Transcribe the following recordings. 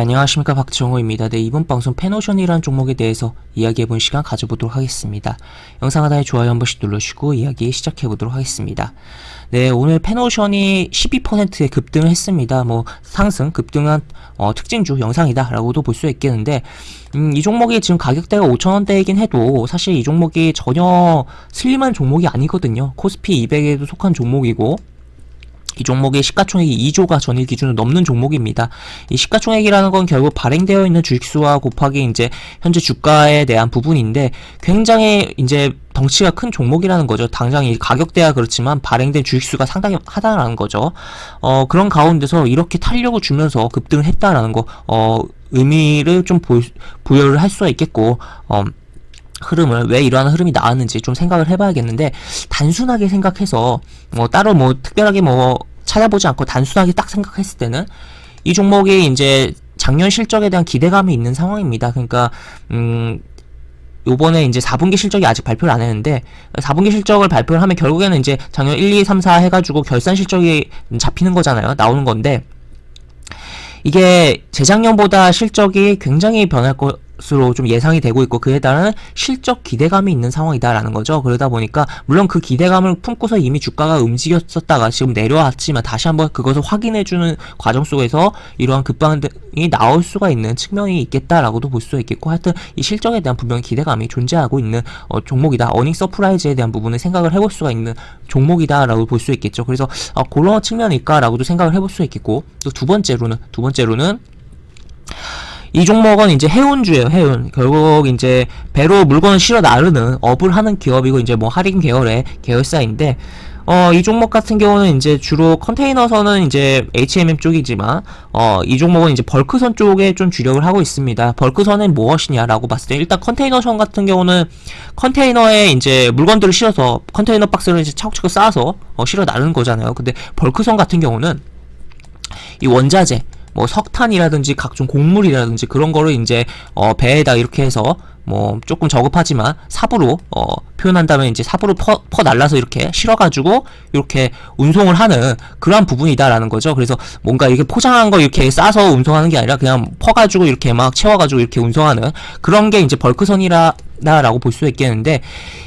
안녕하십니까, 박정호입니다. 네, 이번 방송 패노션이라는 종목에 대해서 이야기해본 시간 가져보도록 하겠습니다. 영상 하단에 좋아요 한 번씩 눌러주시고 이야기 시작해보도록 하겠습니다. 네, 오늘 패노션이 12%의 급등을 했습니다. 상승, 급등한 특징주 영상이다 라고도 볼 수 있겠는데, 이 종목이 지금 가격대가 5,000원대이긴 해도 사실 이 종목이 전혀 슬림한 종목이 아니거든요. 코스피 200에도 속한 종목이고, 이 종목의 시가총액이 2조가 전일 기준으로 넘는 종목입니다. 이 시가총액이라는 건 결국 발행되어 있는 주식수와 곱하기 이제 현재 주가에 대한 부분인데, 굉장히 이제 덩치가 큰 종목이라는 거죠. 당장 이 가격대야 그렇지만 발행된 주식수가 상당히 하다라는 거죠. 그런 가운데서 이렇게 탄력을 주면서 급등을 했다라는 거, 의미를 좀 부여를 할 수가 있겠고, 흐름을, 왜 이러한 흐름이 나왔는지 좀 생각을 해봐야겠는데, 단순하게 생각해서 따로 특별하게 찾아보지 않고 단순하게 딱 생각했을 때는 이 종목이 이제 작년 실적에 대한 기대감이 있는 상황입니다. 그러니까 요번에 이제 4분기 실적이 아직 발표를 안 했는데, 4분기 실적을 발표를 하면 결국에는 이제 작년 1, 2, 3, 4 해가지고 결산 실적이 잡히는 거잖아요. 나오는 건데, 이게 재작년보다 실적이 굉장히 변할 것으로 좀 예상이 되고 있고, 그에 따른 실적 기대감이 있는 상황이다라는 거죠. 그러다 보니까 물론 그 기대감을 품고서 이미 주가가 움직였었다가 지금 내려왔지만 다시 한번 그것을 확인해주는 과정 속에서 이러한 급반등이 나올 수가 있는 측면이 있겠다라고도 볼 수 있겠고, 하여튼 이 실적에 대한 분명히 기대감이 존재하고 있는 종목이다. 어닝 서프라이즈에 대한 부분을 생각을 해볼 수가 있는 종목이다라고 볼 수 있겠죠. 그래서 그런 측면일까라고도 생각을 해볼 수 있겠고, 또 두 번째로는 이 종목은 이제 해운주예요. 해운. 결국 이제 배로 물건을 실어 나르는 업을 하는 기업이고, 이제 할인 계열의 계열사인데, 이 종목 같은 경우는 이제 주로 컨테이너선은 이제 H&M 쪽이지만, 이 종목은 이제 벌크선 쪽에 좀 주력을 하고 있습니다. 벌크선은 무엇이냐라고 봤을 때, 일단 컨테이너선 같은 경우는 컨테이너에 이제 물건들을 실어서 컨테이너 박스를 이제 차곡차곡 쌓아서 실어 나르는 거잖아요. 근데 벌크선 같은 경우는 이 원자재, 석탄이라든지 각종 곡물이라든지 그런 거를 이제 배에다 이렇게 해서 조금 저급하지만 삽으로 표현한다면 이제 삽으로 퍼 날라서 이렇게 실어가지고 이렇게 운송을 하는 그러한 부분이다라는 거죠. 그래서 뭔가 이렇게 포장한 거 이렇게 싸서 운송하는 게 아니라 그냥 퍼가지고 이렇게 막 채워가지고 이렇게 운송하는 그런 게 이제 벌크선이라고 볼 수 있겠는데,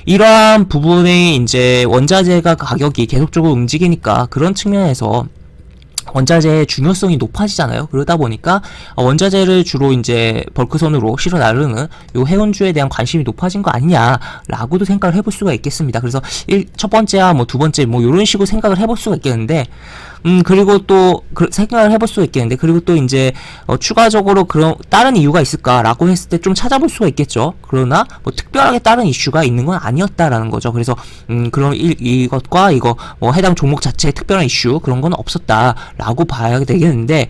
이러한 부분이 이제 원자재가 가격이 계속적으로 움직이니까 그런 측면에서 원자재의 중요성이 높아지잖아요. 그러다 보니까 원자재를 주로 이제 벌크선으로 실어 나르는 요 해운주에 대한 관심이 높아진 거 아니냐라고도 생각을 해볼 수가 있겠습니다. 그래서 첫 번째야 두 번째 요런 식으로 생각을 해볼 수가 있겠는데, 그리고 또 생각을 해볼 수가 있겠는데, 그리고 또 이제 추가적으로 그런 다른 이유가 있을까라고 했을 때 좀 찾아볼 수가 있겠죠. 그러나 특별하게 다른 이슈가 있는 건 아니었다라는 거죠. 그래서 그런 이것과 이거 해당 종목 자체의 특별한 이슈 그런 건 없었다라고 봐야 되겠는데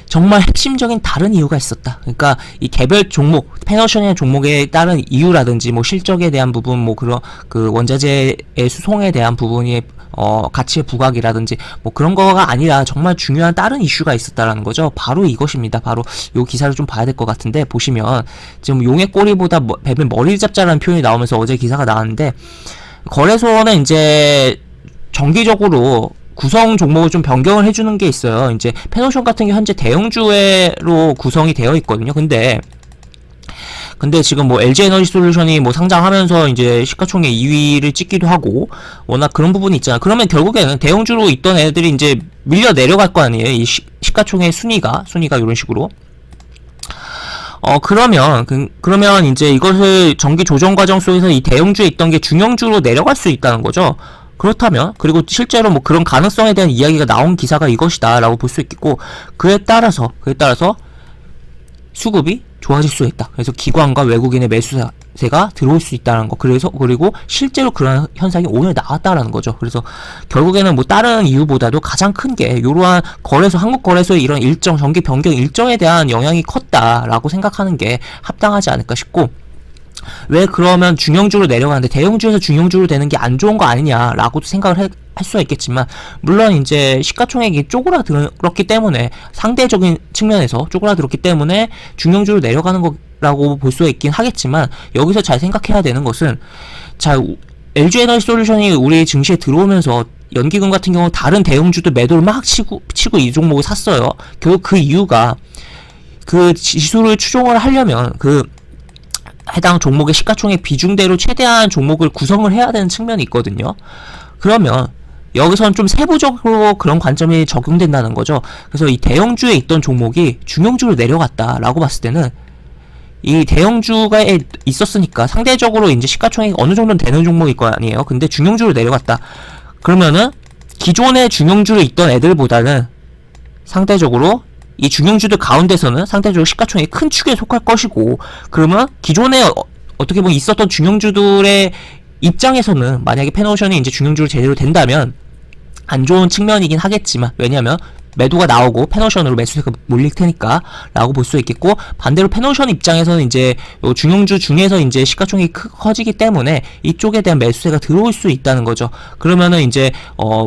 정말 핵심적인 다른 이유가 있었다. 그러니까 이 개별 종목, 패너션의 종목에 따른 이유라든지 실적에 대한 부분, 그런 그 원자재의 수송에 대한 부분이 가치의 부각이라든지 그런 거가 아니라 정말 중요한 다른 이슈가 있었다라는 거죠. 바로 이것입니다. 바로 요 기사를 좀 봐야 될 것 같은데, 보시면 지금 용의 꼬리보다 뱀의 머리를 잡자라는 표현이 나오면서 어제 기사가 나왔는데, 거래소는 이제 정기적으로 구성 종목을 좀 변경을 해주는 게 있어요. 이제 패노션 같은 게 현재 대형주로 구성이 되어 있거든요. 근데 지금 LG에너지솔루션이 상장하면서 이제 시가총액 2위를 찍기도 하고 워낙 그런 부분이 있잖아요. 그러면 결국에는 대형주로 있던 애들이 이제 밀려 내려갈 거 아니에요. 이 시가총액 순위가 이런 식으로. 그러면 이제 이것을 정기 조정 과정 속에서 이 대형주에 있던 게 중형주로 내려갈 수 있다는 거죠. 그렇다면, 그리고 실제로 그런 가능성에 대한 이야기가 나온 기사가 이것이다 라고 볼 수 있겠고, 그에 따라서 수급이 좋아질 수 있다. 그래서 기관과 외국인의 매수세가 들어올 수 있다는 거. 그리고 실제로 그런 현상이 오늘 나왔다라는 거죠. 그래서 결국에는 다른 이유보다도 가장 큰 게 이러한 한국 거래소의 이런 일정, 정기 변경 일정에 대한 영향이 컸다라고 생각하는 게 합당하지 않을까 싶고, 왜 그러면 중형주로 내려가는데 대형주에서 중형주로 되는 게 안 좋은 거 아니냐라고도 생각을 할 수가 있겠지만, 물론 이제 시가총액이 쪼그라들었기 때문에, 상대적인 측면에서 쪼그라들었기 때문에 중형주로 내려가는 거라고 볼 수가 있긴 하겠지만, 여기서 잘 생각해야 되는 것은, LG에너지솔루션이 우리 증시에 들어오면서 연기금 같은 경우 다른 대형주도 매도를 막 치고 이 종목을 샀어요. 결국 그 이유가 그 지수를 추종을 하려면 그 해당 종목의 시가총액 비중대로 최대한 종목을 구성을 해야 되는 측면이 있거든요. 그러면 여기서는 좀 세부적으로 그런 관점이 적용된다는 거죠. 그래서 이 대형주에 있던 종목이 중형주로 내려갔다라고 봤을 때는 이 대형주가 있었으니까 상대적으로 이제 시가총액이 어느 정도는 되는 종목일 거 아니에요. 근데 중형주로 내려갔다. 그러면은 기존의 중형주로 있던 애들보다는 상대적으로 이 중형주들 가운데서는 상대적으로 시가총액이 큰 축에 속할 것이고, 그러면 기존에 어떻게 보면 있었던 중형주들의 입장에서는 만약에 펜오션이 이제 중형주로 제대로 된다면 안 좋은 측면이긴 하겠지만, 왜냐면 매도가 나오고 펜오션으로 매수세가 몰릴 테니까 라고 볼 수 있겠고, 반대로 펜오션 입장에서는 이제 요 중형주 중에서 이제 시가총액이 커지기 때문에 이쪽에 대한 매수세가 들어올 수 있다는 거죠. 그러면은 이제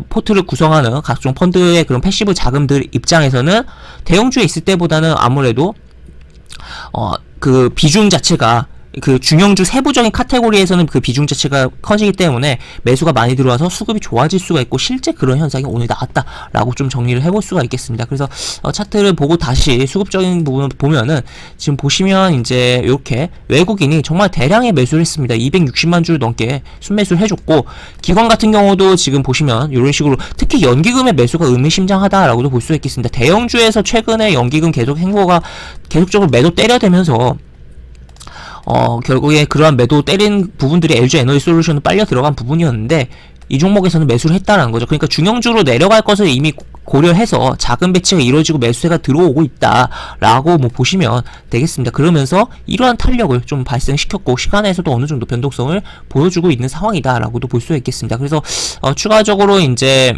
포트를 구성하는 각종 펀드의 그런 패시브 자금들 입장에서는 대형주에 있을 때보다는 아무래도 그 비중 자체가 그 중형주 세부적인 카테고리에서는 그 비중 자체가 커지기 때문에 매수가 많이 들어와서 수급이 좋아질 수가 있고, 실제 그런 현상이 오늘 나왔다라고 좀 정리를 해볼 수가 있겠습니다. 그래서 차트를 보고 다시 수급적인 부분을 보면은 지금 보시면 이제 이렇게 외국인이 정말 대량의 매수를 했습니다. 260만 주 넘게 순매수를 해줬고, 기관 같은 경우도 지금 보시면 이런 식으로 특히 연기금의 매수가 의미심장하다라고도 볼 수 있겠습니다. 대형주에서 최근에 연기금 계속 행보가 계속적으로 매도 때려대면서 결국에 그러한 매도 때린 부분들이 LG에너지솔루션은 빨려 들어간 부분이었는데, 이 종목에서는 매수를 했다라는 거죠. 그러니까 중형주로 내려갈 것을 이미 고려해서 자금 배치가 이루어지고 매수세가 들어오고 있다라고 뭐 보시면 되겠습니다. 그러면서 이러한 탄력을 좀 발생시켰고, 시간에서도 어느 정도 변동성을 보여주고 있는 상황이다라고도 볼 수 있겠습니다. 그래서 추가적으로 이제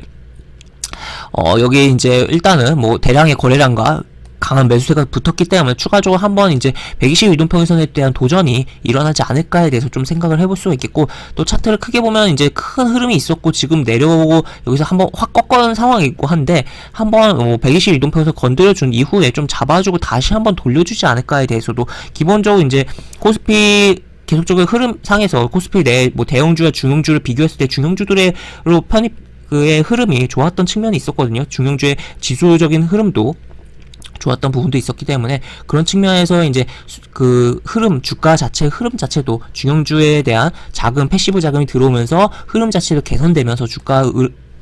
여기 이제 일단은 뭐 대량의 거래량과 강한 매수세가 붙었기 때문에 추가적으로 한번 이제 120 이동평균선에 대한 도전이 일어나지 않을까에 대해서 좀 생각을 해볼 수가 있겠고, 또 차트를 크게 보면 이제 큰 흐름이 있었고 지금 내려오고 여기서 한번 확 꺾어는 상황이 있고 한데, 한번 120 이동평균선 건드려준 이후에 좀 잡아주고 다시 한번 돌려주지 않을까에 대해서도, 기본적으로 이제 코스피 계속적인 흐름상에서 코스피 내 뭐 대형주와 중형주를 비교했을 때 중형주들로 그의 흐름이 좋았던 측면이 있었거든요. 중형주의 지수적인 흐름도 좋았던 부분도 있었기 때문에, 그런 측면에서 이제 그 흐름, 주가 자체의 흐름 자체도 중형주에 대한 자금, 패시브 자금이 들어오면서 흐름 자체도 개선되면서 주가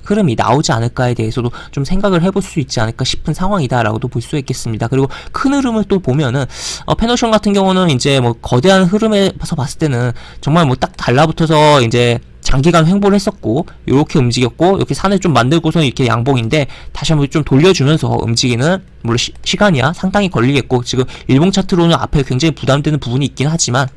흐름이 나오지 않을까에 대해서도 좀 생각을 해볼 수 있지 않을까 싶은 상황이다라고도 볼 수 있겠습니다. 그리고 큰 흐름을 또 보면은 펜오션 같은 경우는 이제 뭐 거대한 흐름에서 봤을 때는 정말 뭐 딱 달라붙어서 이제 장기간 횡보를 했었고, 요렇게 움직였고, 이렇게 산을 좀 만들고서 이렇게 양봉인데, 다시 한번 좀 돌려주면서 움직이는, 물론 시간이야 상당히 걸리겠고, 지금 일봉 차트로는 앞에 굉장히 부담되는 부분이 있긴 하지만,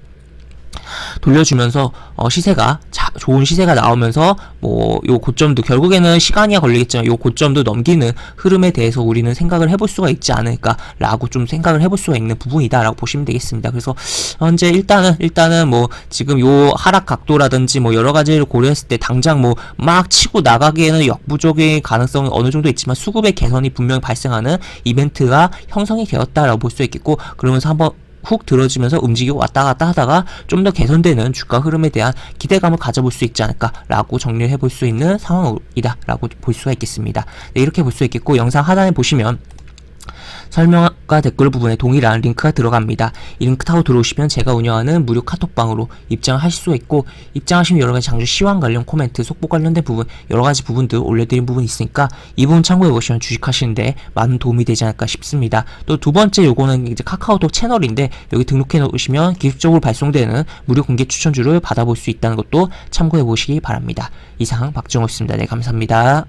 돌려주면서 시세가 좋은 시세가 나오면서 뭐 요 고점도 결국에는 시간이야 걸리겠지만 요 고점도 넘기는 흐름에 대해서 우리는 생각을 해볼 수가 있지 않을까라고 좀 생각을 해볼 수가 있는 부분이다라고 보시면 되겠습니다. 그래서 현재 일단은 뭐 지금 요 하락 각도라든지 뭐 여러 가지를 고려했을 때 당장 뭐 막 치고 나가기에는 역부족의 가능성은 어느 정도 있지만, 수급의 개선이 분명히 발생하는 이벤트가 형성이 되었다라고 볼 수 있겠고, 그러면서 한번 훅 들어지면서 움직이고 왔다 갔다 하다가 좀 더 개선되는 주가 흐름에 대한 기대감을 가져볼 수 있지 않을까라고 정리를 해볼 수 있는 상황이다라고 볼 수가 있겠습니다. 네, 이렇게 볼 수 있겠고, 영상 하단에 보시면 설명과 댓글 부분에 동일한 링크가 들어갑니다. 이 링크 타고 들어오시면 제가 운영하는 무료 카톡방으로 입장하실 수 있고, 입장하시면 여러가지 장주 시황 관련 코멘트, 속보 관련된 부분, 여러가지 부분들 올려드린 부분이 있으니까 이 부분 참고해보시면 주식하시는데 많은 도움이 되지 않을까 싶습니다. 또 두 번째 요거는 이제 카카오톡 채널인데, 여기 등록해 놓으시면 기습적으로 발송되는 무료 공개 추천주를 받아볼 수 있다는 것도 참고해보시기 바랍니다. 이상 박정호였습니다. 네, 감사합니다.